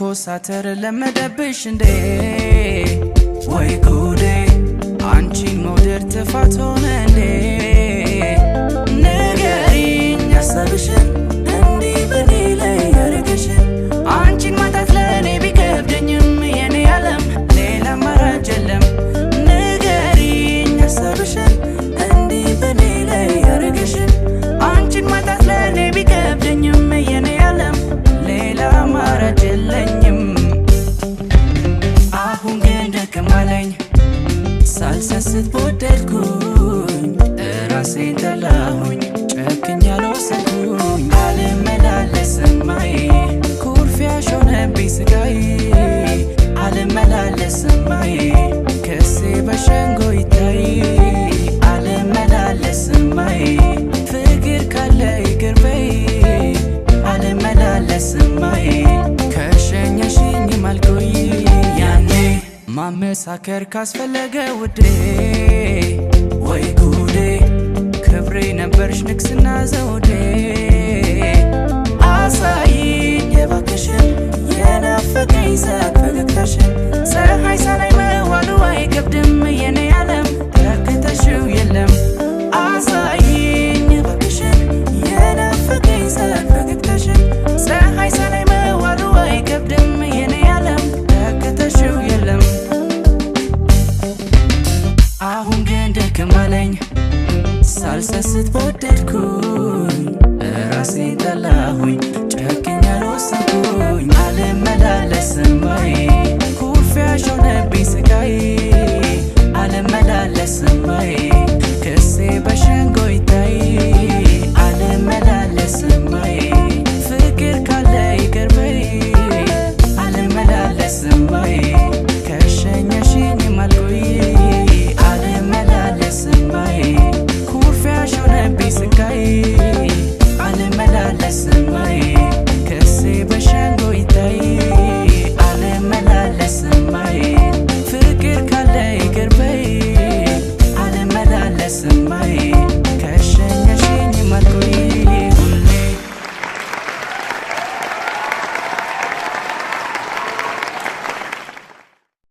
መኮሳተር ለመደብሽ እንዴ ወይ ጉዴ አንቺን መውደድ ጥፋት ሆነ እንዴ ንገሪኝ ሐሳብሽን እንዲህ በኔ ላይ ያረገሽን አንቺን ማጣት ለኔ ቢከብደኝም የኔ ዓለም ሌላ አማራጭ የለም ንገሪኝ ሐሳብሽን እንዲህ በኔ ላይ ያረገሽን አንቺን ማጣት ለኔ ቢከብደኝም የኔ ዓለም ሌላ አማራጭ የለኝም አሁን ግን ደከም አለኝ ሳልሰስት በወደድኩኝ ራሴን ጠላሁኝ ጨክኜ አልወሰንኩኝ አልመላለስም ማይ ኩርፊያሽ ሆነብኝ ስጋዬ አልመላለስም ማይ ክሴ በሸንጎ ይታይ አልመላለስም ማይ ፍቅር ካለ ይቅር በይ አልመላለስም ማይ ከሸኘሽኝም አልቆይ ያኔ ማመሳከር ካስፈለገ ውዴ ወይ ጉዴ ክብሬ ነበርሽ ንግስና ዘውዴ አሳይኝ እባክሽን የናፈቀኝ ሳቅ ፈገግታሽን ፀሐይ ሳላይ መዋሉ አይከብድም የኔ ዓለም ተከተሽው የለም አሳይኝ እባክሽን የናፈቀኝ ሳቅ ፈገግታሽን ፀሐይ ሳላይ መዋሉ አይከብድም የኔ ዓለም ተከተሽው የለም አሁን ግን ደከም አለኝ ሳልሰስት በወደድኩኝ ራሴን ጠላሁኝ ጨክኜ አልወሰንኩኝ አልመላለስም ማይ ኩርፊያሽ ሆነብኝ ስጋዬ አልመላለስም ማይ